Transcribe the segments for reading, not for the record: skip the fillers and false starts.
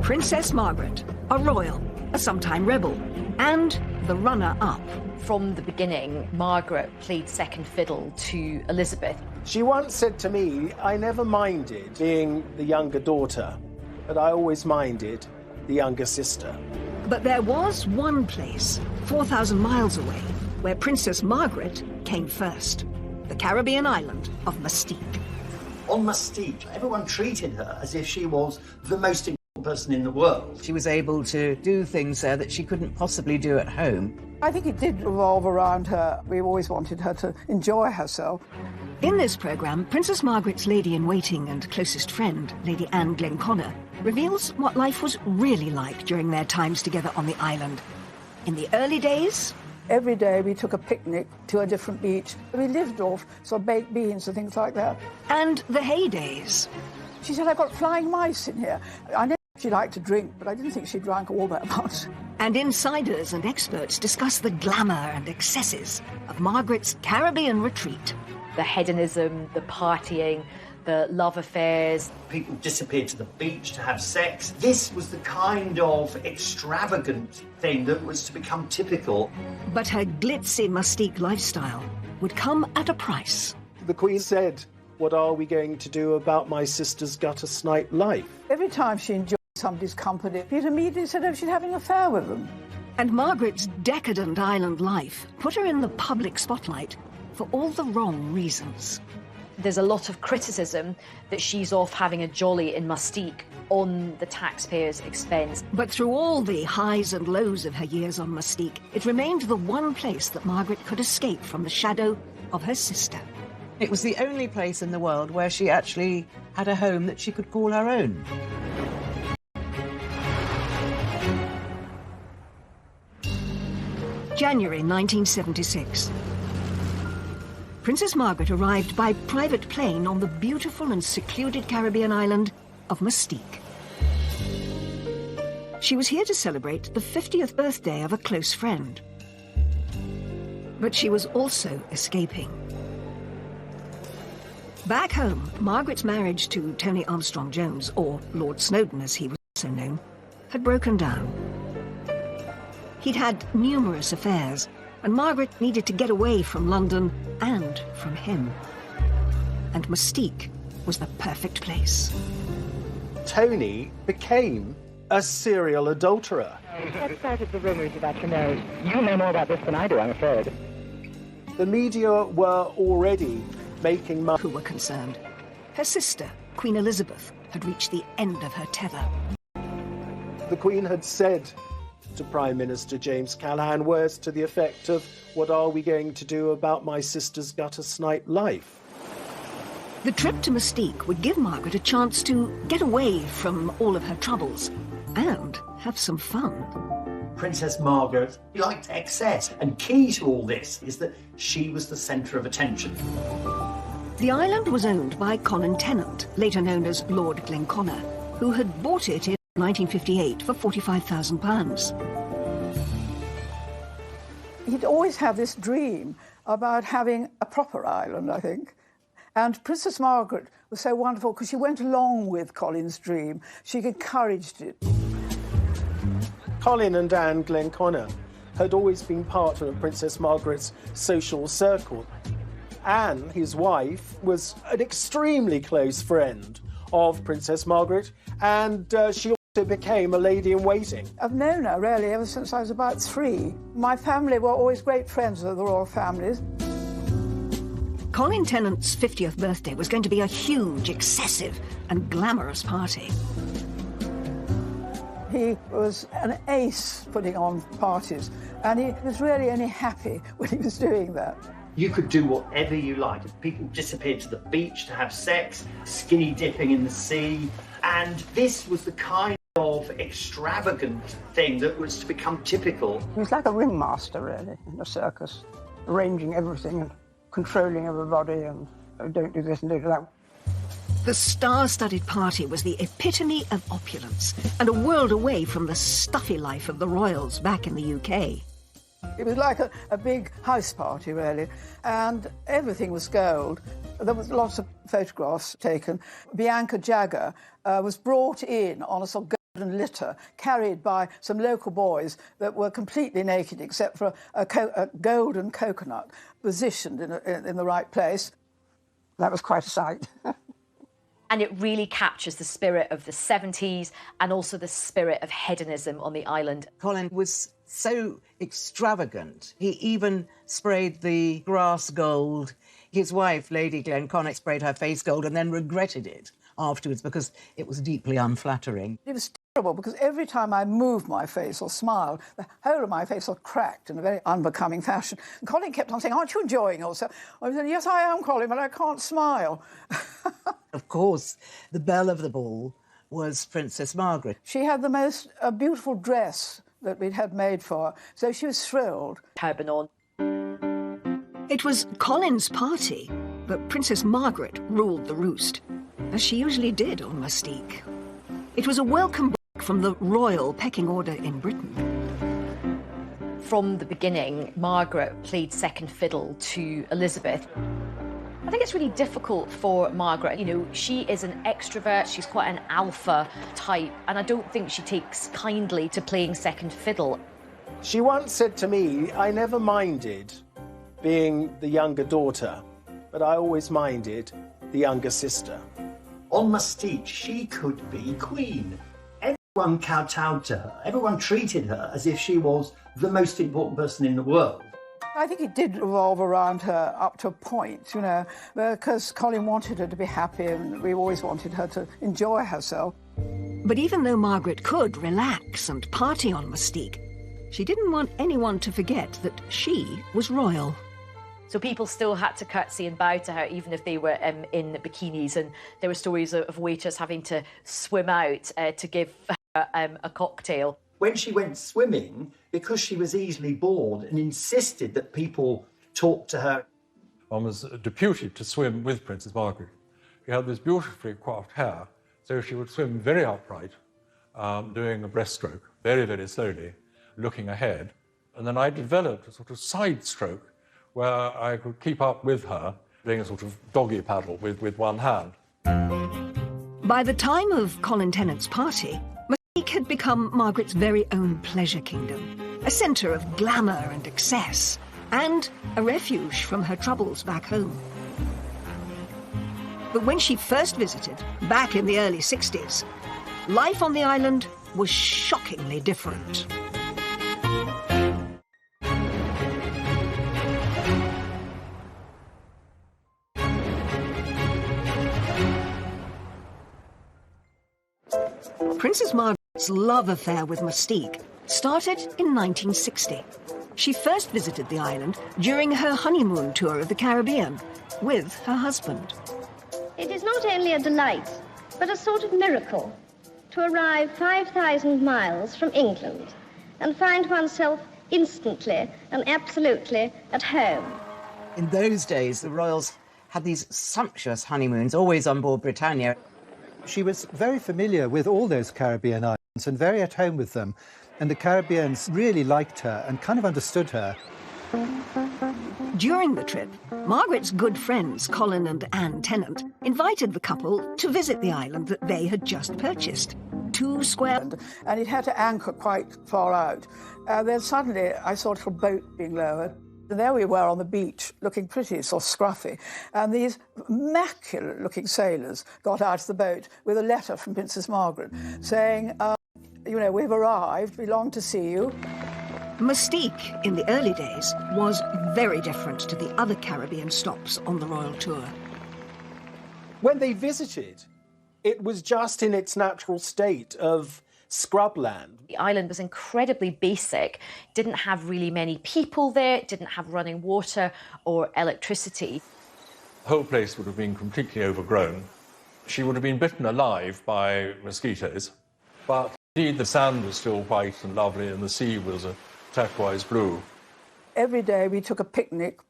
Princess Margaret, a royal, a sometime rebel, and the runner-up. From the beginning, Margaret played second fiddle to Elizabeth. She once said to me, I never minded being the younger daughter, but I always minded the younger sister. But there was one place, 4,000 miles away, where Princess Margaret came first. The Caribbean island of Mystique. On Mystique, everyone treated her as if she was the most important person in the world. She was able to do things there that she couldn't possibly do at home. I think it did revolve around her. We always wanted her to enjoy herself. In this programme, Princess Margaret's lady-in-waiting and closest friend, Lady Anne Glenconnor, reveals what life was really like during their times together on the island. In the early days... Every day we took a picnic to a different beach. We lived off sort of baked beans and things like that. And the heydays. She said, I've got flying mice in here. I know she liked to drink, but I didn't think she drank all that much. And insiders and experts discuss the glamour and excesses of Margaret's Caribbean retreat. The hedonism, the partying, the love affairs. People disappeared to the beach to have sex. This was the kind of extravagant thing that was to become typical. But her glitzy Mystique lifestyle would come at a price. The Queen said, what are we going to do about my sister's gutter snipe life? Every time she enjoyed somebody's company, Peter immediately said, oh, she's having an affair with them. And Margaret's decadent island life put her in the public spotlight for all the wrong reasons. There's a lot of criticism that she's off having a jolly in Mystique on the taxpayers' expense. But through all the highs and lows of her years on Mystique, it remained the one place that Margaret could escape from the shadow of her sister. It was the only place in the world where she actually had a home that she could call her own. January 1976. Princess Margaret arrived by private plane on the beautiful and secluded Caribbean island of Mystique. She was here to celebrate the 50th birthday of a close friend. But she was also escaping. Back home, Margaret's marriage to Tony Armstrong-Jones, or Lord Snowdon as he was also known, had broken down. He'd had numerous affairs, and Margaret needed to get away from London and from him. And Mystique was the perfect place. Tony became a serial adulterer. What started the rumours about your marriage? You know more about this than I do, I'm afraid. The media were already making money. Who were concerned. Her sister, Queen Elizabeth, had reached the end of her tether. The Queen had said to Prime Minister James Callaghan words to the effect of, what are we going to do about my sister's gutter snipe life? The trip to Mystique would give Margaret a chance to get away from all of her troubles and have some fun. Princess Margaret liked excess, and key to all this is that she was the centre of attention. The island was owned by Colin Tennant, later known as Lord Glenconnor, who had bought it in 1958 for £45,000. He'd always had this dream about having a proper island, I think. And Princess Margaret was so wonderful because she went along with Colin's dream. She encouraged it. Colin and Anne Glenconnor had always been part of Princess Margaret's social circle. Anne, his wife, was an extremely close friend of Princess Margaret, and she also became a lady-in-waiting. I've known her, really, ever since I was about 3. My family were always great friends of the royal families. Colin Tennant's 50th birthday was going to be a huge, excessive and glamorous party. He was an ace putting on parties, and he was really only happy when he was doing that. You could do whatever you liked. People disappeared to the beach to have sex, skinny dipping in the sea, and this was the kind of extravagant thing that was to become typical. He was like a ringmaster, really, in a circus, arranging everything and controlling everybody and don't do this and don't do that. The star-studded party was the epitome of opulence and a world away from the stuffy life of the royals back in the UK. It was like a big house party, really, and everything was gold. There was lots of photographs taken. Bianca Jagger was brought in on a sort of and litter carried by some local boys that were completely naked except for a golden coconut positioned in the right place. That was quite a sight. And it really captures the spirit of the 70s and also the spirit of hedonism on the island. Colin was so extravagant. He even sprayed the grass gold. His wife, Lady Glenconnick, sprayed her face gold and then regretted it afterwards because it was deeply unflattering. It was terrible because every time I moved my face or smiled, the whole of my face was cracked in a very unbecoming fashion. And Colin kept on saying, "Aren't you enjoying yourself?" I said, "Yes, I am, Colin, but I can't smile." Of course, the belle of the ball was Princess Margaret. She had the most beautiful dress that we'd had made for her, so she was thrilled. Turban on. It was Colin's party, but Princess Margaret ruled the roost, as she usually did on Mustique. It was a welcome break from the royal pecking order in Britain. From the beginning, Margaret played second fiddle to Elizabeth. I think it's really difficult for Margaret. You know, she is an extrovert, she's quite an alpha type, and I don't think she takes kindly to playing second fiddle. She once said to me, "I never minded being the younger daughter, but I always minded the younger sister." On Mustique, she could be queen. Everyone kowtowed to her. Everyone treated her as if she was the most important person in the world. I think it did revolve around her up to a point, you know, because Colin wanted her to be happy and we always wanted her to enjoy herself. But even though Margaret could relax and party on Mustique, she didn't want anyone to forget that she was royal. So people still had to curtsy and bow to her, even if they were in bikinis. And there were stories of waiters having to swim out to give her a cocktail. When she went swimming, because she was easily bored and insisted that people talk to her. One was deputed to swim with Princess Margaret. She had this beautifully coiffed hair, so she would swim very upright, doing a breaststroke, very, very slowly, looking ahead. And then I developed a sort of side stroke where I could keep up with her, doing a sort of doggy paddle with one hand. By the time of Colin Tennant's party, Mustique had become Margaret's very own pleasure kingdom, a centre of glamour and excess, and a refuge from her troubles back home. But when she first visited, back in the early 60s, life on the island was shockingly different. Princess Margaret's love affair with Mustique started in 1960. She first visited the island during her honeymoon tour of the Caribbean with her husband. It is not only a delight, but a sort of miracle to arrive 5,000 miles from England and find oneself instantly and absolutely at home. In those days, the royals had these sumptuous honeymoons, always on board Britannia. She was very familiar with all those Caribbean islands and very at home with them. And the Caribbeans really liked her and kind of understood her. During the trip, Margaret's good friends, Colin and Anne Tennant, invited the couple to visit the island that they had just purchased. 2 square... And it had to anchor quite far out. Then suddenly I saw a little boat being lowered. And there we were on the beach, looking pretty sort of scruffy. And these immaculate-looking sailors got out of the boat with a letter from Princess Margaret saying, you know, we've arrived, we long to see you. Mustique, in the early days, was very different to the other Caribbean stops on the royal tour. When they visited, it was just in its natural state of scrubland. The island was incredibly basic, didn't have really many people there, didn't have running water or electricity. The whole place would have been completely overgrown. She would have been bitten alive by mosquitoes, but indeed the sand was still white and lovely and the sea was a turquoise blue. Every day we took a picnic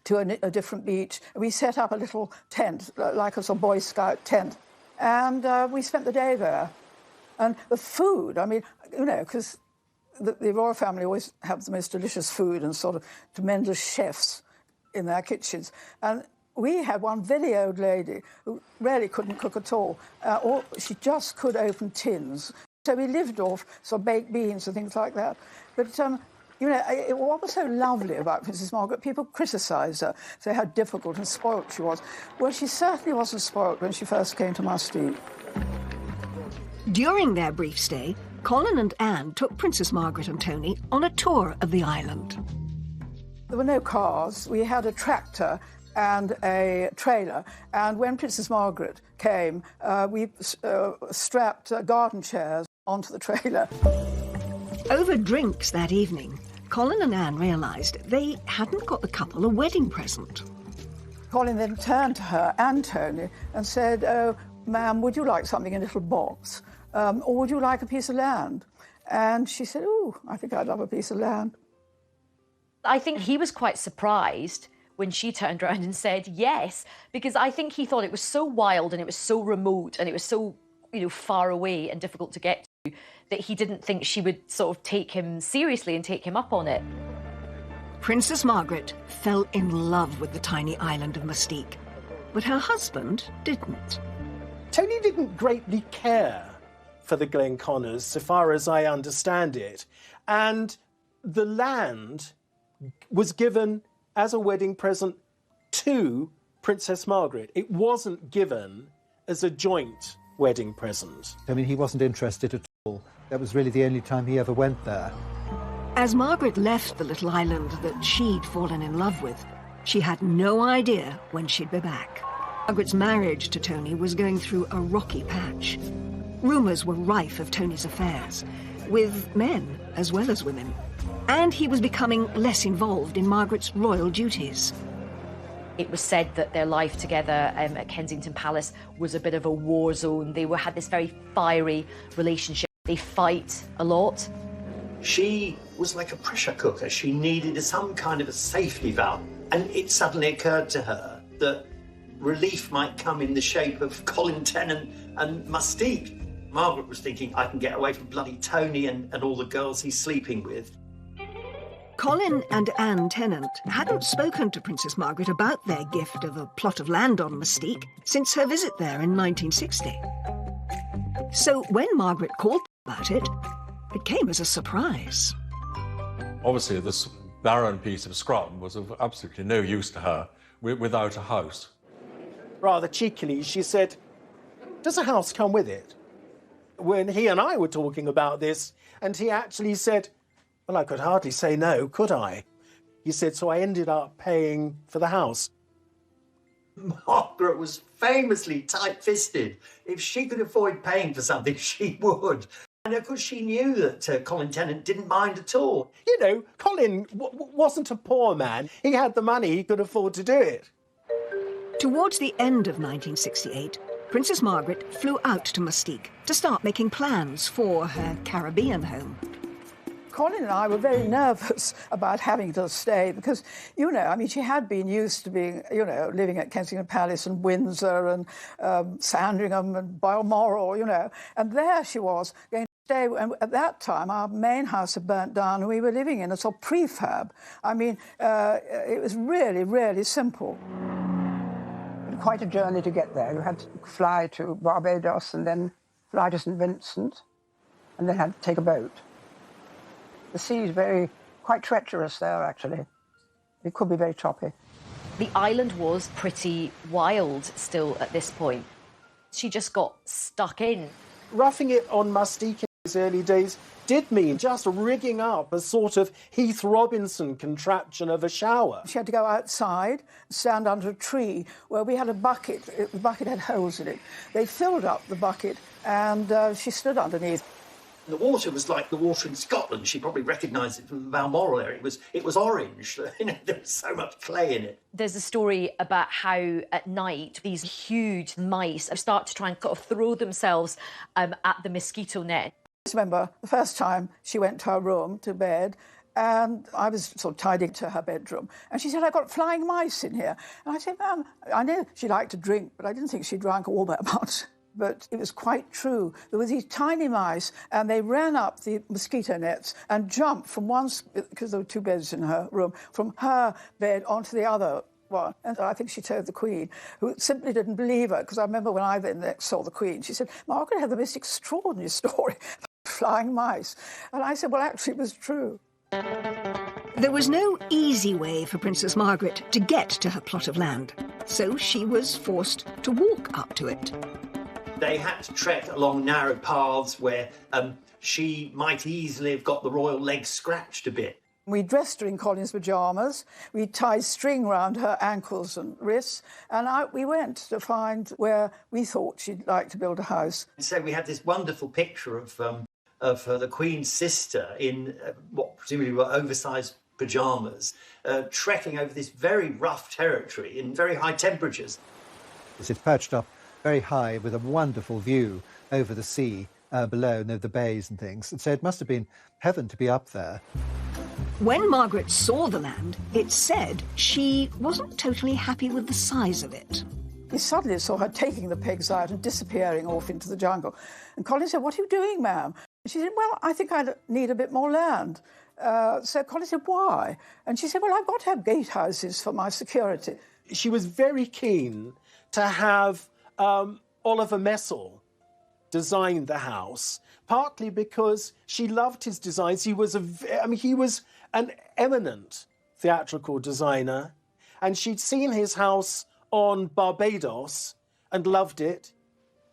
to a different beach. We set up a little tent, like a sort of Boy Scout tent, and we spent the day there. And the food, I mean, you know, because the royal family always have the most delicious food and sort of tremendous chefs in their kitchens. And we had one very old lady who really couldn't cook at all. Or she just could open tins So we lived off sort of baked beans and things like that. But, you know, what was so lovely about Princess Margaret, people criticised her, say how difficult and spoilt she was. Well, she certainly wasn't spoilt when she first came to Mustique. During their brief stay, Colin and Anne took Princess Margaret and Tony on a tour of the island. There were no cars. We had a tractor and a trailer. And when Princess Margaret came, we strapped garden chairs onto the trailer. Over drinks that evening, Colin and Anne realised they hadn't got the couple a wedding present. Colin then turned to her and Tony and said, "Oh, ma'am, would you like something in a little box? Or would you like a piece of land?" And she said, "Oh, I think I'd love a piece of land." I think he was quite surprised when she turned around and said yes, because I think he thought it was so wild and it was so remote and it was so, you know, far away and difficult to get to that he didn't think she would sort of take him seriously and take him up on it. Princess Margaret fell in love with the tiny island of Mustique, but her husband didn't. Tony didn't greatly care for the Glenconners, so far as I understand it, and the land was given as a wedding present to Princess Margaret. It wasn't given as a joint wedding present. I mean, he wasn't interested at all. That was really the only time he ever went there. As Margaret left the little island that she'd fallen in love with, she had no idea when she'd be back. Margaret's marriage to Tony was going through a rocky patch. Rumours were rife of Tony's affairs, with men as well as women. And he was becoming less involved in Margaret's royal duties. It was said that their life together at Kensington Palace was a bit of a war zone. They had this very fiery relationship. They fight a lot. She was like a pressure cooker. She needed some kind of a safety valve. And it suddenly occurred to her that relief might come in the shape of Colin Tennant and Mustique. Margaret was thinking, I can get away from bloody Tony and all the girls he's sleeping with. Colin and Anne Tennant hadn't spoken to Princess Margaret about their gift of a plot of land on Mustique since her visit there in 1960. So when Margaret called about it, it came as a surprise. Obviously, this barren piece of scrum was of absolutely no use to her without a house. Rather cheekily, she said, "Does a house come with it?" When he and I were talking about this, and he actually said, "Well, I could hardly say no, could I?" He said, so I ended up paying for the house. Margaret was famously tight-fisted. If she could avoid paying for something, she would. And of course, she knew that Colin Tennant didn't mind at all. You know, Colin wasn't a poor man. He had the money, he could afford to do it. Towards the end of 1968, Princess Margaret flew out to Mustique to start making plans for her Caribbean home. Colin and I were very nervous about having to stay because, you know, I mean, she had been used to being, you know, living at Kensington Palace and Windsor and Sandringham and Balmoral, you know, and there she was going to stay. And at that time, our main house had burnt down and we were living in a sort of prefab. I mean, it was really, really simple. Quite a journey to get there. You had to fly to Barbados and then fly to St Vincent and then had to take a boat. The sea is quite treacherous there, actually. It could be very choppy. The island was pretty wild still at this point. She just got stuck in. Roughing it on Mustique in those early days did mean just rigging up a sort of Heath Robinson contraption of a shower. She had to go outside, stand under a tree where we had a bucket. The bucket had holes in it. They filled up the bucket and she stood underneath. The water was like the water in Scotland. She probably recognised it from the Balmoral area. It was orange. You know, there was so much clay in it. There's a story about how at night these huge mice start to try and sort of throw themselves at the mosquito net. I remember the first time she went to her room, to bed, and I was sort of tidying to her bedroom. And she said, "I've got flying mice in here." And I said, "Ma'am," I knew she liked to drink, but I didn't think she drank all that much. But it was quite true. There were these tiny mice, and they ran up the mosquito nets and jumped from one, because there were two beds in her room, from her bed onto the other one. And I think she told the Queen, who simply didn't believe her, because I remember when I then next saw the Queen, she said, "Margaret had the most extraordinary story." flying mice. And I said, well, actually, it was true. There was no easy way for Princess Margaret to get to her plot of land, so she was forced to walk up to it. They had to trek along narrow paths where she might easily have got the royal legs scratched a bit. We dressed her in Colin's pyjamas, we tied string round her ankles and wrists, and out we went to find where we thought she'd like to build a house. So we had this wonderful picture of the Queen's sister in what presumably were oversized pyjamas, trekking over this very rough territory in very high temperatures. It's perched up very high with a wonderful view over the sea below and over the bays and things. And so it must have been heaven to be up there. When Margaret saw the land, it said she wasn't totally happy with the size of it. We suddenly saw her taking the pigs out and disappearing off into the jungle. And Colin said, what are you doing, ma'am? And she said, well, I think I need a bit more land. So Colin said, why? And she said, well, I've got to have gatehouses for my security. She was very keen to have Oliver Messel design the house, partly because she loved his designs. He was an eminent theatrical designer, and she'd seen his house on Barbados and loved it.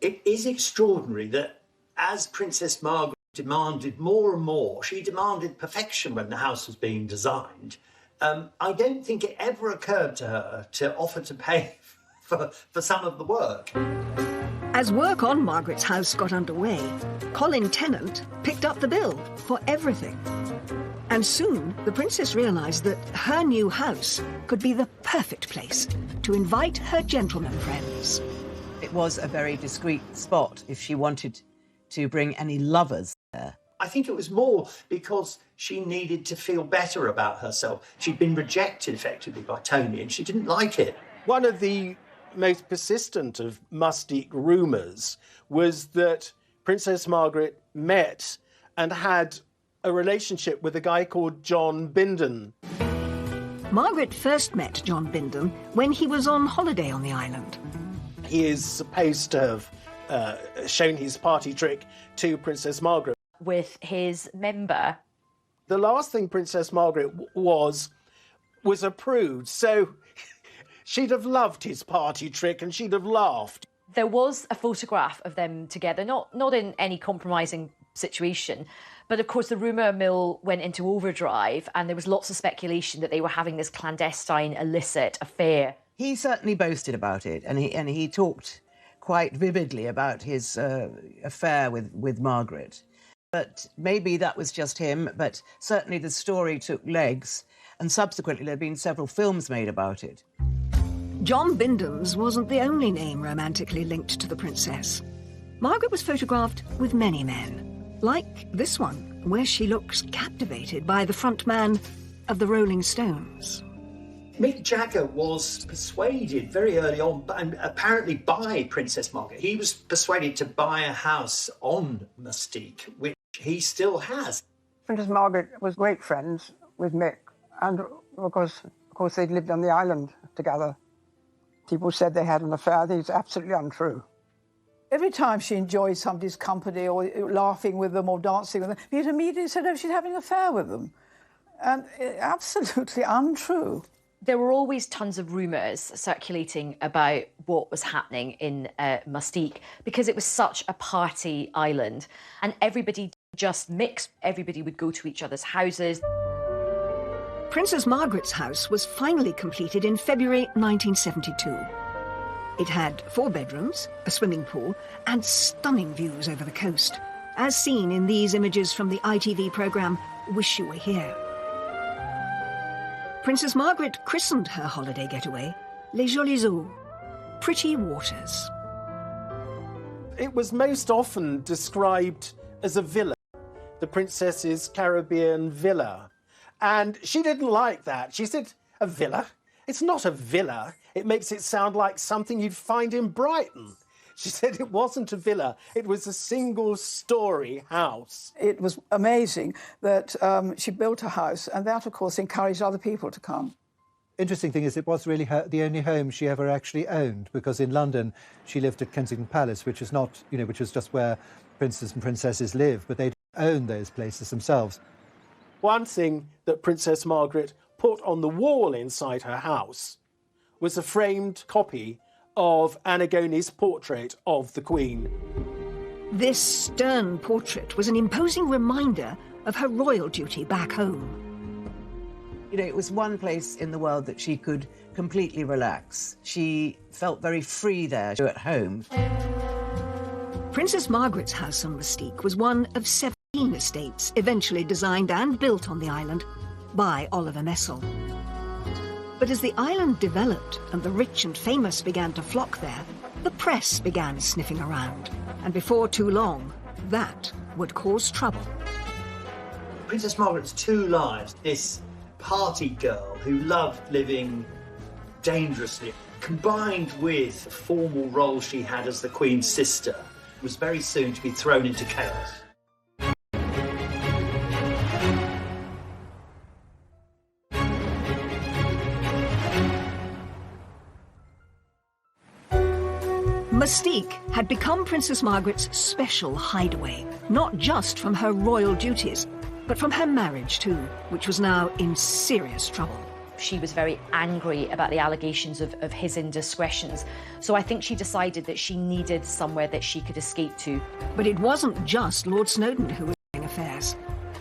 It is extraordinary that as Princess Margaret demanded more and more, she demanded perfection when the house was being designed. I don't think it ever occurred to her to offer to pay for some of the work. As work on Margaret's house got underway, Colin Tennant picked up the bill for everything. And soon, the princess realised that her new house could be the perfect place to invite her gentleman friends. It was a very discreet spot if she wanted to bring any lovers there. I think it was more because she needed to feel better about herself. She'd been rejected effectively by Tony and she didn't like it. One of the most persistent of Mustique rumours was that Princess Margaret met and had a relationship with a guy called John Bindon. Margaret first met John Bindon when he was on holiday on the island. He is supposed to have shown his party trick to Princess Margaret. With his member. The last thing Princess Margaret was a prude, so she'd have loved his party trick and she'd have laughed. There was a photograph of them together, not in any compromising situation, but of course the rumour mill went into overdrive and there was lots of speculation that they were having this clandestine, illicit affair. He certainly boasted about it, and he talked quite vividly about his affair with Margaret. But maybe that was just him, but certainly the story took legs, and subsequently there have been several films made about it. John Bindon's wasn't the only name romantically linked to the princess. Margaret was photographed with many men, like this one, where she looks captivated by the front man of the Rolling Stones. Mick Jagger was persuaded very early on, and apparently by Princess Margaret. He was persuaded to buy a house on Mustique, which he still has. Princess Margaret was great friends with Mick, and of course they'd lived on the island together. People said they had an affair. It's absolutely untrue. Every time she enjoyed somebody's company or laughing with them or dancing with them, you'd immediately said, oh, she's having an affair with them. And absolutely untrue. There were always tons of rumours circulating about what was happening in Mustique because it was such a party island and everybody just mixed. Everybody would go to each other's houses. Princess Margaret's house was finally completed in February 1972. It had 4 bedrooms, a swimming pool and stunning views over the coast, as seen in these images from the ITV programme Wish You Were Here. Princess Margaret christened her holiday getaway Les Jolies Eaux, pretty waters. It was most often described as a villa, the princess's Caribbean villa. And she didn't like that. She said, a villa? It's not a villa. It makes it sound like something you'd find in Brighton. She said it wasn't a villa, it was a single-storey house. It was amazing that she built a house, and that, of course, encouraged other people to come. Interesting thing is it was really the only home she ever actually owned, because in London she lived at Kensington Palace, which is not, which is just where princes and princesses live, but they own those places themselves. One thing that Princess Margaret put on the wall inside her house was a framed copy of Annigone's portrait of the Queen. This stern portrait was an imposing reminder of her royal duty back home. You know, it was one place in the world that she could completely relax. She felt very free there at home. Princess Margaret's house on Mystique was one of 17 estates eventually designed and built on the island by Oliver Messel. But as the island developed and the rich and famous began to flock there, the press began sniffing around. And before too long, that would cause trouble. Princess Margaret's two lives, this party girl who loved living dangerously, combined with the formal role she had as the Queen's sister, was very soon to be thrown into chaos. Mystique had become Princess Margaret's special hideaway, not just from her royal duties, but from her marriage too, which was now in serious trouble. She was very angry about the allegations of his indiscretions, so I think she decided that she needed somewhere that she could escape to. But it wasn't just Lord Snowdon who was doing affairs.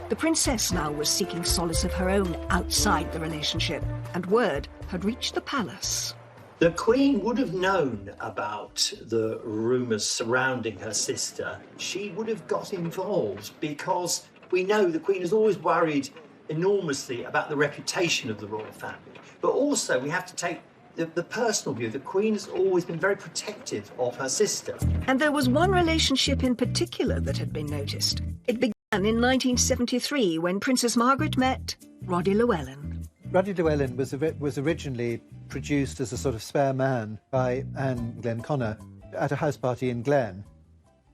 The princess now was seeking solace of her own outside the relationship, and word had reached the palace. The Queen would have known about the rumours surrounding her sister. She would have got involved because we know the Queen has always worried enormously about the reputation of the royal family. But also we have to take the personal view. The Queen has always been very protective of her sister. And there was one relationship in particular that had been noticed. It began in 1973 when Princess Margaret met Roddy Llewellyn. Roddy Llewellyn was originally produced as a sort of spare man by Anne Glenconner at a house party in Glen.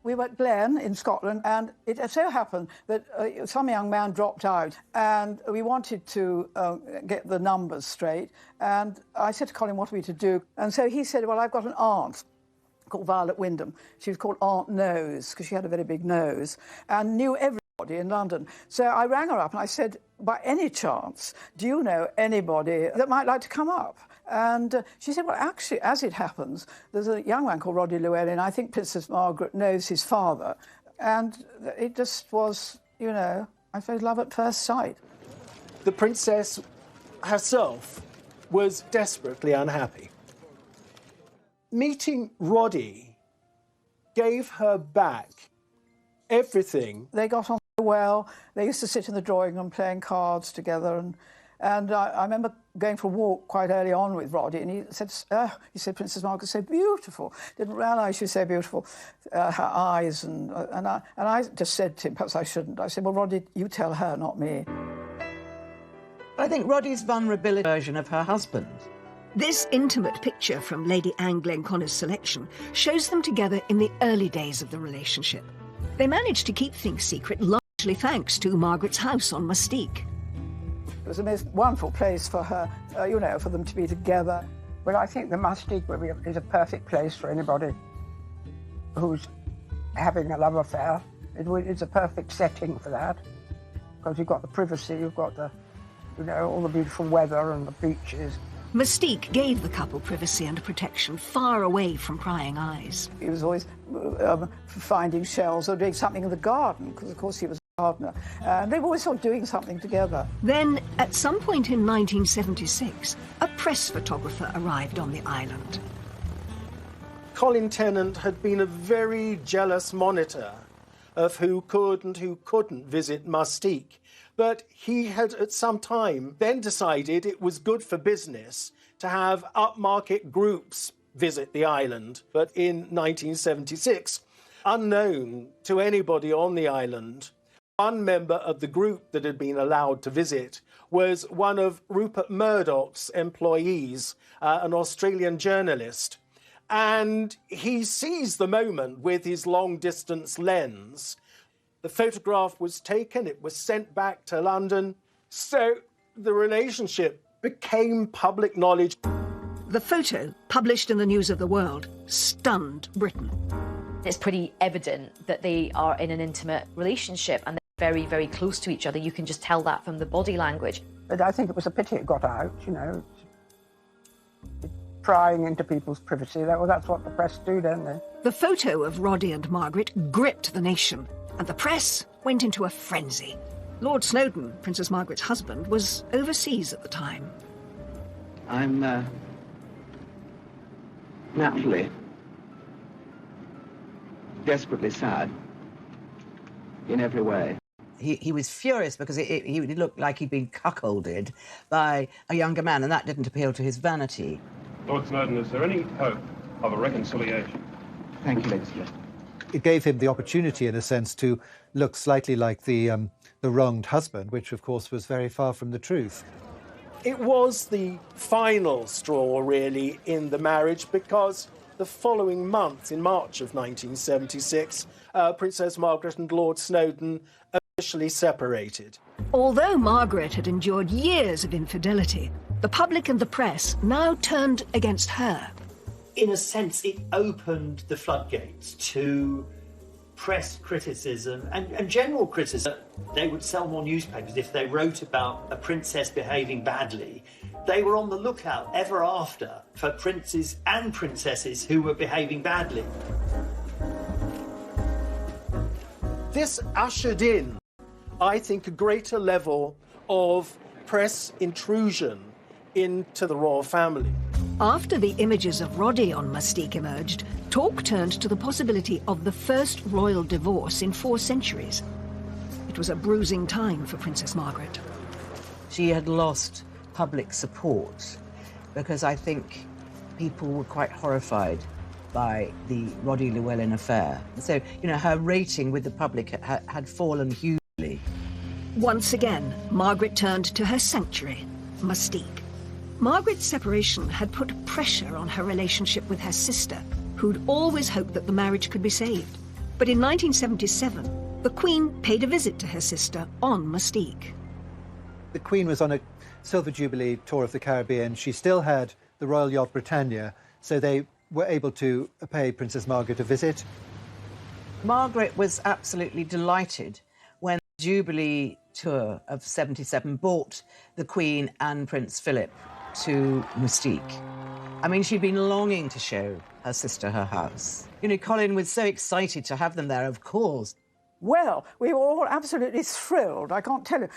We were at Glen in Scotland, and it so happened that some young man dropped out, and we wanted to get the numbers straight. And I said to Colin, what are we to do? And so he said, well, I've got an aunt called Violet Wyndham. She was called Aunt Nose, because she had a very big nose, and knew everybody in London. So I rang her up and I said, by any chance, do you know anybody that might like to come up? And she said, well, actually, as it happens, there's a young man called Roddy Llewellyn. I think Princess Margaret knows his father. And it just was, you know, I suppose love at first sight. The princess herself was desperately unhappy. Meeting Roddy gave her back everything. They got on well. They used to sit in the drawing room playing cards together. And I remember going for a walk quite early on with Roddy, and he said, Princess Margaret's so beautiful. Didn't realise she was so beautiful, her eyes. And I just said to him, perhaps I shouldn't. I said, well, Roddy, you tell her, not me. I think Roddy's vulnerability version of her husband. This intimate picture from Lady Anne Glenconner's selection shows them together in the early days of the relationship. They managed to keep things secret largely thanks to Margaret's house on Mystique. It was the most wonderful place for her, you know, for them to be together. Well, I think the Mystique is a perfect place for anybody who's having a love affair. It's a perfect setting for that, because you've got the privacy, you've got the, you know, all the beautiful weather and the beaches. Mystique gave the couple privacy and protection far away from prying eyes. He was always finding shells or doing something in the garden, because, of course, he was a gardener. They were always sort of doing something together. Then, at some point in 1976, a press photographer arrived on the island. Colin Tennant had been a very jealous monitor of who could and who couldn't visit Mystique. But he had, at some time, then decided it was good for business to have upmarket groups visit the island. But in 1976, unknown to anybody on the island, one member of the group that had been allowed to visit was one of Rupert Murdoch's employees, an Australian journalist. And he seized the moment with his long-distance lens. The photograph was taken, it was sent back to London, so the relationship became public knowledge. The photo, published in the News of the World, stunned Britain. It's pretty evident that they are in an intimate relationship, and very, very close to each other. You can just tell that from the body language. But I think it was a pity it got out, you know. Prying into people's privacy. Well, that's what the press do, don't they? The photo of Roddy and Margaret gripped the nation, and the press went into a frenzy. Lord Snowdon, Princess Margaret's husband, was overseas at the time. I'm naturally desperately sad in every way. He was furious because he looked like he'd been cuckolded by a younger man, and that didn't appeal to his vanity. Lord Snowdon, is there any hope of a reconciliation? Thank you, Lady Smith. It gave him the opportunity, in a sense, to look slightly like the wronged husband, which, of course, was very far from the truth. It was the final straw, really, in the marriage, because the following month, in March of 1976, Princess Margaret and Lord Snowdon officially separated. Although Margaret had endured years of infidelity, the public and the press now turned against her. In a sense, it opened the floodgates to press criticism and general criticism. They would sell more newspapers if they wrote about a princess behaving badly. They were on the lookout ever after for princes and princesses who were behaving badly. This ushered in, I think, a greater level of press intrusion into the royal family. After the images of Roddy on Mustique emerged, talk turned to the possibility of the first royal divorce in 4 centuries. It was a bruising time for Princess Margaret. She had lost public support because I think people were quite horrified by the Roddy Llewellyn affair. So, you know, her rating with the public had fallen hugely. Once again, Margaret turned to her sanctuary, Mustique. Margaret's separation had put pressure on her relationship with her sister, who'd always hoped that the marriage could be saved. But in 1977, the Queen paid a visit to her sister on Mustique. The Queen was on a Silver Jubilee tour of the Caribbean. She still had the Royal Yacht Britannia, so they were able to pay Princess Margaret a visit. Margaret was absolutely delighted when the Jubilee tour of 77 brought the Queen and Prince Philip to Mustique. I mean, she'd been longing to show her sister her house. You know, Colin was so excited to have them there, of course. Well, we were all absolutely thrilled, I can't tell you.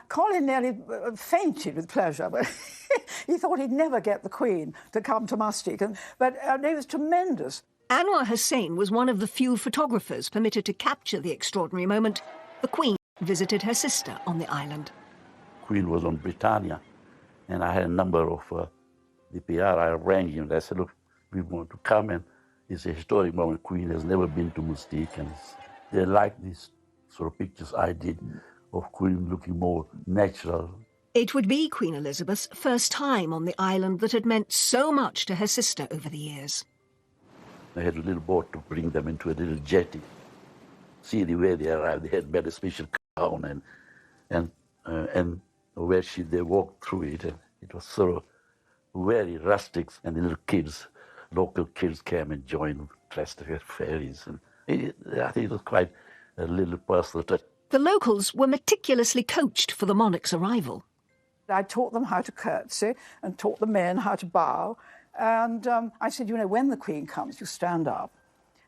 Colin nearly fainted with pleasure, but he thought he'd never get the Queen to come to Mustique. But it was tremendous. Anwar Hussain was one of the few photographers permitted to capture the extraordinary moment. The Queen visited her sister on the island. Queen was on Britannia, and I had a number of the PR. I arranged him. I said, look, we want to come, and it's a historic moment. Queen has never been to Mustique, and they like these sort of pictures I did of Queen looking more natural. It would be Queen Elizabeth's first time on the island that had meant so much to her sister over the years. They had a little boat to bring them into a little jetty. See the way they arrived. They had made a special gown, and where they walked through it, and it was sort of very rustic. And the little kids, local kids, came and joined, dressed as fairies, and I think it was quite a little personal touch. The locals were meticulously coached for the monarch's arrival. I taught them how to curtsy and taught the men how to bow. And I said, you know, when the Queen comes, you stand up.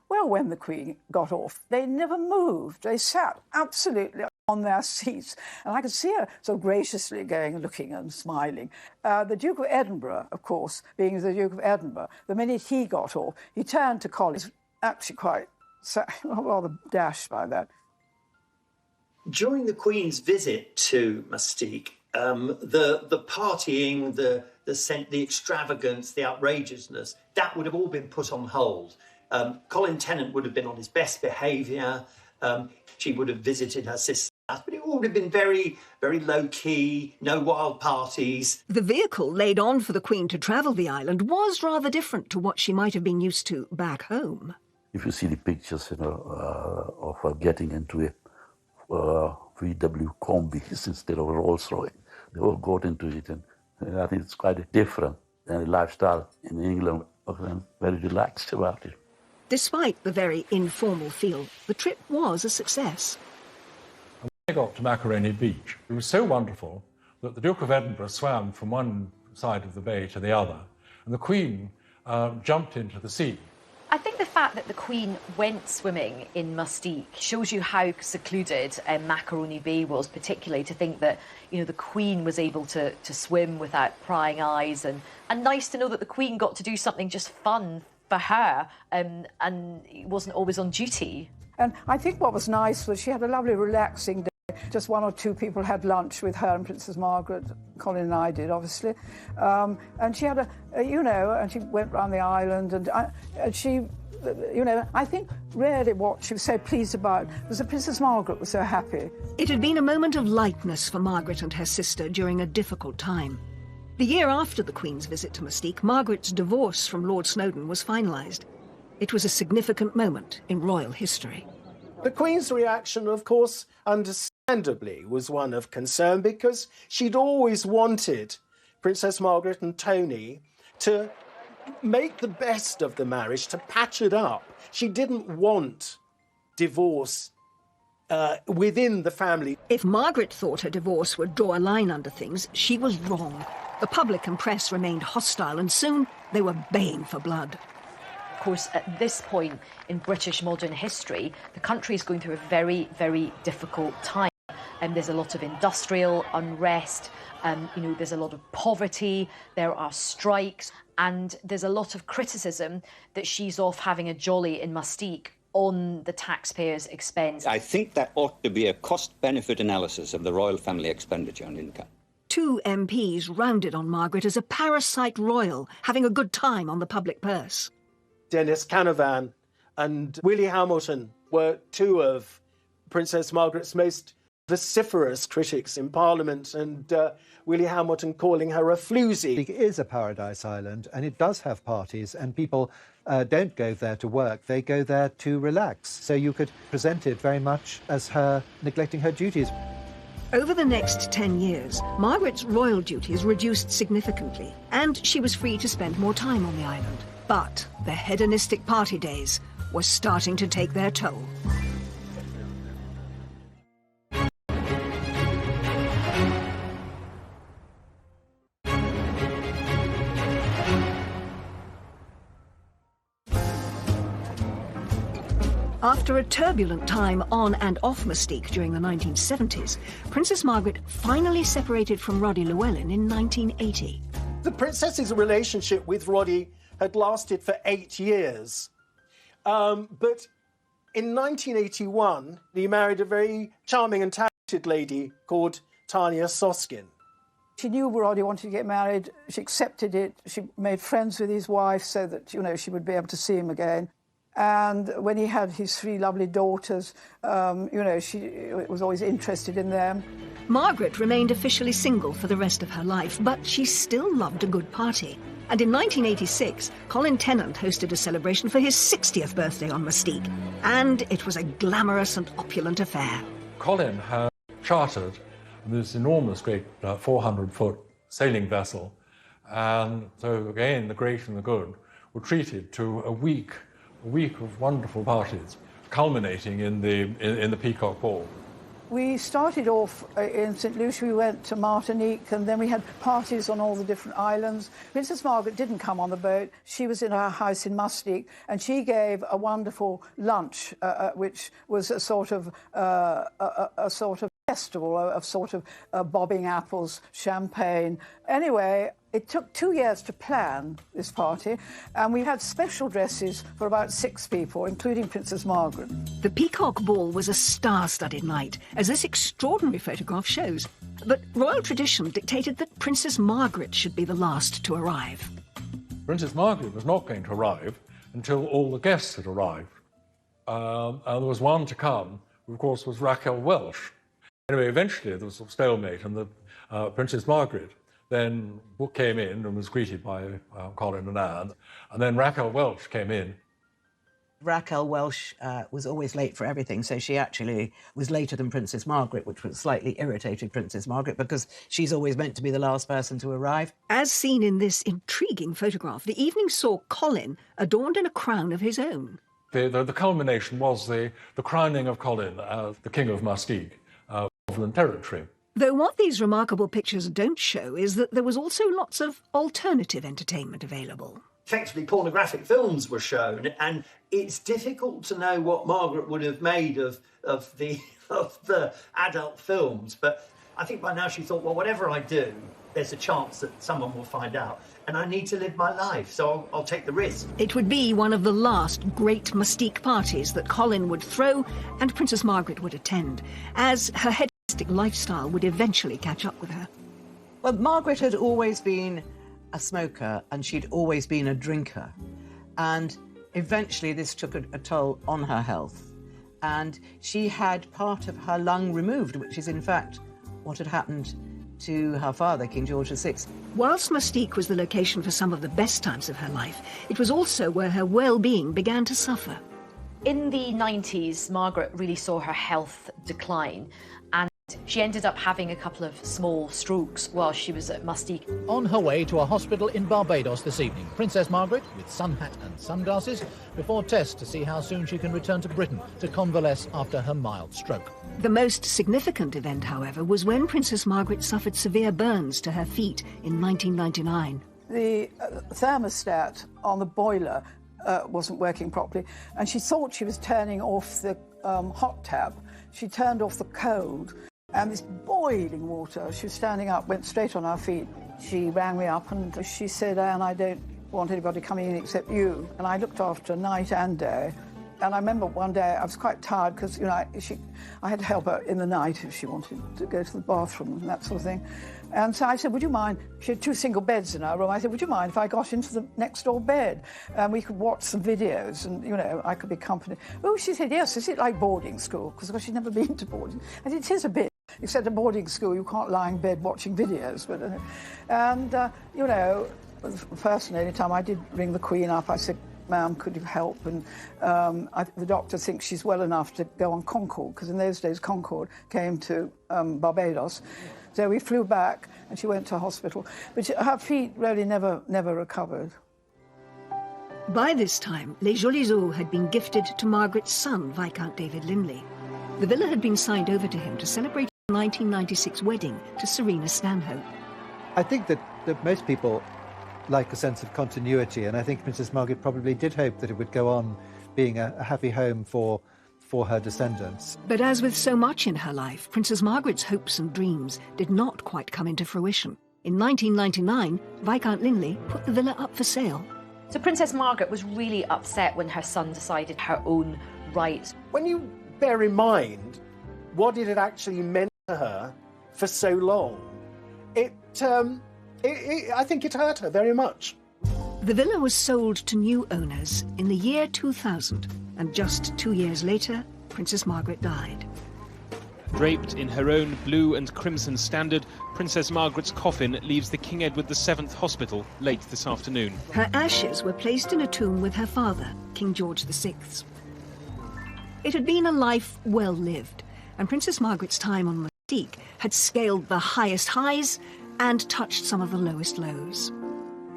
Well, when the Queen got off, they never moved. They sat absolutely on their seats. And I could see her so graciously going and looking and smiling. The Duke of Edinburgh, of course, being the Duke of Edinburgh, the minute he got off, he turned to Colin. He was actually quite rather dashed by that. During the Queen's visit to Mustique, the partying, the extravagance, the outrageousness, that would have all been put on hold. Colin Tennant would have been on his best behaviour. She would have visited her sister, but it all would have been very, very low-key, no wild parties. The vehicle laid on for the Queen to travel the island was rather different to what she might have been used to back home. If you see the pictures, of her getting into a VW Combi instead of a Rolls Royce, they all got into it, and I think it's quite different than the lifestyle in England. I'm very relaxed about it. Despite the very informal feel, the trip was a success. they got to Macaroni Beach, it was so wonderful that the Duke of Edinburgh swam from one side of the bay to the other, and the Queen jumped into the sea. I think the fact that the Queen went swimming in Mustique shows you how secluded Macaroni Bay was, particularly to think that, you know, the Queen was able to swim without prying eyes, and nice to know that the Queen got to do something just fun for her and wasn't always on duty. And I think what was nice was she had a lovely relaxing day. Just one or two people had lunch with her and Princess Margaret. Colin and I did, obviously. And she had and she went round the island, and she, I think really what she was so pleased about was that Princess Margaret was so happy. It had been a moment of lightness for Margaret and her sister during a difficult time. The year after the Queen's visit to Mustique, Margaret's divorce from Lord Snowdon was finalised. It was a significant moment in royal history. The Queen's reaction, of course, understandably, was one of concern, because she'd always wanted Princess Margaret and Tony to make the best of the marriage, to patch it up. She didn't want divorce within the family. If Margaret thought her divorce would draw a line under things, she was wrong. The public and press remained hostile, and soon they were baying for blood. Of course, at this point in British modern history, the country is going through a very, very difficult time. There's a lot of industrial unrest, there's a lot of poverty, there are strikes, and there's a lot of criticism that she's off having a jolly in Mustique on the taxpayers' expense. I think that ought to be a cost-benefit analysis of the royal family expenditure on income. 2 MPs rounded on Margaret as a parasite royal, having a good time on the public purse. Dennis Canavan and Willie Hamilton were 2 of Princess Margaret's most vociferous critics in Parliament, and Willie Hamilton calling her a floozy. It is a paradise island, and it does have parties, and people don't go there to work, they go there to relax. So you could present it very much as her neglecting her duties. Over the next 10 years, Margaret's royal duties reduced significantly, and she was free to spend more time on the island. But the hedonistic party days were starting to take their toll. After a turbulent time on and off Mustique during the 1970s, Princess Margaret finally separated from Roddy Llewellyn in 1980. The princess's relationship with Roddy had lasted for 8 years. But in 1981, he married a very charming and talented lady called Tanya Soskin. She knew Roddy wanted to get married. She accepted it. She made friends with his wife so that, she would be able to see him again. And when he had his 3 lovely daughters, she was always interested in them. Margaret remained officially single for the rest of her life, but she still loved a good party. And in 1986, Colin Tennant hosted a celebration for his 60th birthday on Mustique. And it was a glamorous and opulent affair. Colin had chartered this enormous, great 400-foot sailing vessel. And so, again, the great and the good were treated to a week of wonderful parties, culminating in the Peacock Ball. We started off in St. Lucia. We went to Martinique, and then we had parties on all the different islands. Princess Margaret didn't come on the boat. She was in her house in Mustique, and she gave a wonderful lunch, which was a sort of festival of bobbing apples, champagne. Anyway, it took 2 years to plan this party, and we had special dresses for about 6 people, including Princess Margaret. The Peacock Ball was a star-studded night, as this extraordinary photograph shows. But royal tradition dictated that Princess Margaret should be the last to arrive. Princess Margaret was not going to arrive until all the guests had arrived. And there was one to come, who of course was Raquel Welch. Anyway, eventually there was a stalemate, and the Princess Margaret then came in and was greeted by Colin and Anne, and then Raquel Welch came in. Raquel Welch was always late for everything, so she actually was later than Princess Margaret, which was slightly irritated Princess Margaret because she's always meant to be the last person to arrive. As seen in this intriguing photograph, the evening saw Colin adorned in a crown of his own. The culmination was the crowning of Colin as the King of Mustique. Northern Territory. Though what these remarkable pictures don't show is that there was also lots of alternative entertainment available. Effectively, pornographic films were shown, and it's difficult to know what Margaret would have made of the adult films. But I think by now she thought, well, whatever I do, there's a chance that someone will find out, and I need to live my life, so I'll take the risk. It would be one of the last great Mystique parties that Colin would throw and Princess Margaret would attend, as her hedonistic lifestyle would eventually catch up with her. Well, Margaret had always been a smoker and she'd always been a drinker. And eventually this took a toll on her health. And she had part of her lung removed, which is in fact what had happened to her father, King George VI. Whilst Mystique was the location for some of the best times of her life, it was also where her well-being began to suffer. In the 90s, Margaret really saw her health decline, and she ended up having a couple of small strokes while she was at Mystique. On her way to a hospital in Barbados this evening, Princess Margaret, with sun hat and sunglasses, before tests to see how soon she can return to Britain to convalesce after her mild stroke. The most significant event, however, was when Princess Margaret suffered severe burns to her feet in 1999. The thermostat on the boiler wasn't working properly, and she thought she was turning off the hot tap. She turned off the cold, and this boiling water, she was standing up, went straight on her feet. She rang me up and she said, Anne, I don't want anybody coming in except you. And I looked after her night and day. And I remember one day I was quite tired because, you know, I had to help her in the night if she wanted to go to the bathroom and that sort of thing. And so I said, would you mind, she had 2 single beds in her room, I said, would you mind if I got into the next door bed and we could watch some videos and, you know, I could be company. Oh, she said, yes, is it like boarding school? Because she'd never been to boarding. I said, it is a bit, except at boarding school you can't lie in bed watching videos. But, you know, personally, any time I did ring the Queen up, I said, ma'am, could you help? And the doctor thinks she's well enough to go on Concorde, because in those days Concorde came to Barbados. So we flew back and she went to hospital. But her feet really never recovered. By this time, Les Jolies Eaux had been gifted to Margaret's son, Viscount David Linley. The villa had been signed over to him to celebrate the 1996 wedding to Serena Stanhope. I think that most people like a sense of continuity, and I think Princess Margaret probably did hope that it would go on being a happy home for her descendants. But as with so much in her life, Princess Margaret's hopes and dreams did not quite come into fruition. In 1999, Viscount Linley put the villa up for sale. So Princess Margaret was really upset when her son decided her own rights. When you bear in mind what it had actually meant to her for so long, I think it hurt her very much. The villa was sold to new owners in the year 2000, and just 2 years later, Princess Margaret died. Draped in her own blue and crimson standard, Princess Margaret's coffin leaves the King Edward VII Hospital late this afternoon. Her ashes were placed in a tomb with her father, King George VI. It had been a life well lived, and Princess Margaret's time on Mystique had scaled the highest highs and touched some of the lowest lows.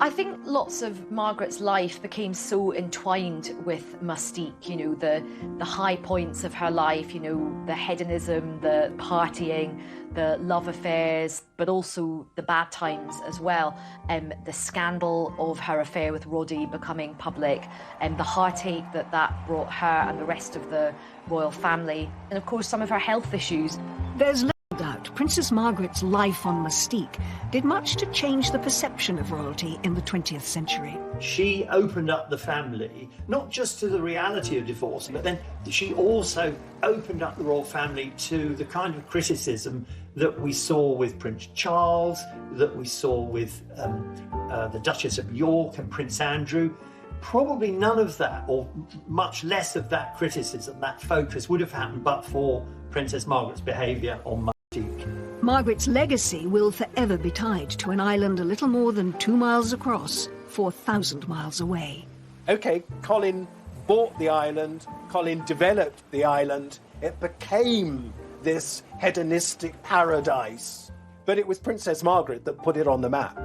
I think lots of Margaret's life became so entwined with Mystique, you know, the high points of her life, you know, the hedonism, the partying, the love affairs, but also the bad times as well. The scandal of her affair with Roddy becoming public, and the heartache that brought her and the rest of the royal family, and of course some of her health issues. There's little doubt Princess Margaret's life on Mystique did much to change the perception of royalty in the 20th century. She opened up the family, not just to the reality of divorce, but then she also opened up the royal family to the kind of criticism that we saw with Prince Charles, that we saw with the Duchess of York and Prince Andrew. Probably none of that, or much less of that criticism, that focus, would have happened but for Princess Margaret's behaviour on Mystique. Margaret's legacy will forever be tied to an island a little more than 2 miles across, 4,000 miles away. OK, Colin bought the island, Colin developed the island, it became this hedonistic paradise. But it was Princess Margaret that put it on the map.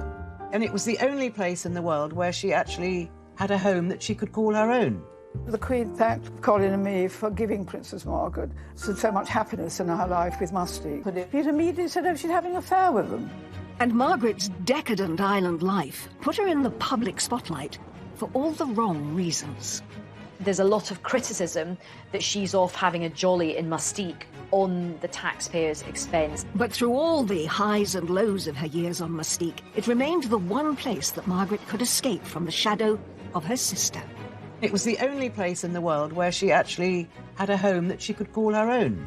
And it was the only place in the world where she actually had a home that she could call her own. The Queen thanked Colin and me for giving Princess Margaret so much happiness in her life with Mustique. But Pete immediately said, oh, she's having an affair with them. And Margaret's decadent island life put her in the public spotlight for all the wrong reasons. There's a lot of criticism that she's off having a jolly in Mustique on the taxpayers' expense. But through all the highs and lows of her years on Mustique, it remained the one place that Margaret could escape from the shadow of her sister. It was the only place in the world where she actually had a home that she could call her own.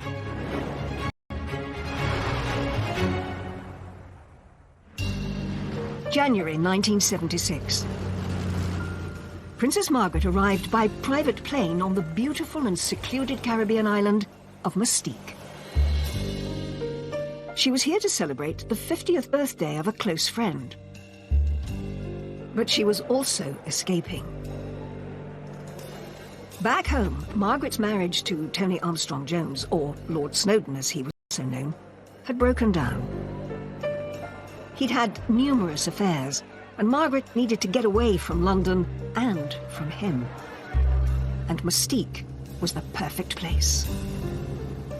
January 1976. Princess Margaret arrived by private plane on the beautiful and secluded Caribbean island of Mustique. She was here to celebrate the 50th birthday of a close friend. But she was also escaping. Back home, Margaret's marriage to Tony Armstrong Jones, or Lord Snowdon as he was also known, had broken down. He'd had numerous affairs, and Margaret needed to get away from London and from him. And Mustique was the perfect place.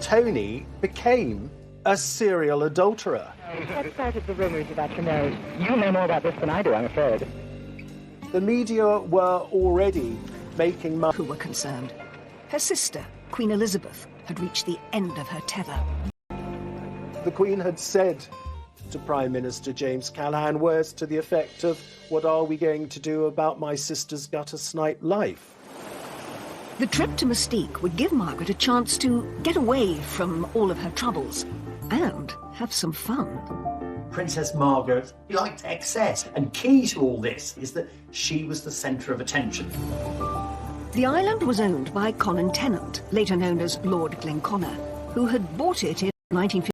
Tony became a serial adulterer. What started the rumors about your marriage? You know more about this than I do, I'm afraid. The media were already making money. Who were concerned. Her sister, Queen Elizabeth, had reached the end of her tether. The Queen had said to Prime Minister James Callaghan words to the effect of, "What are we going to do about my sister's gutter-snipe life?" The trip to Mustique would give Margaret a chance to get away from all of her troubles and have some fun. Princess Margaret liked excess, and key to all this is that she was the centre of attention. The island was owned by Colin Tennant, later known as Lord Glenconner, who had bought it in 1950.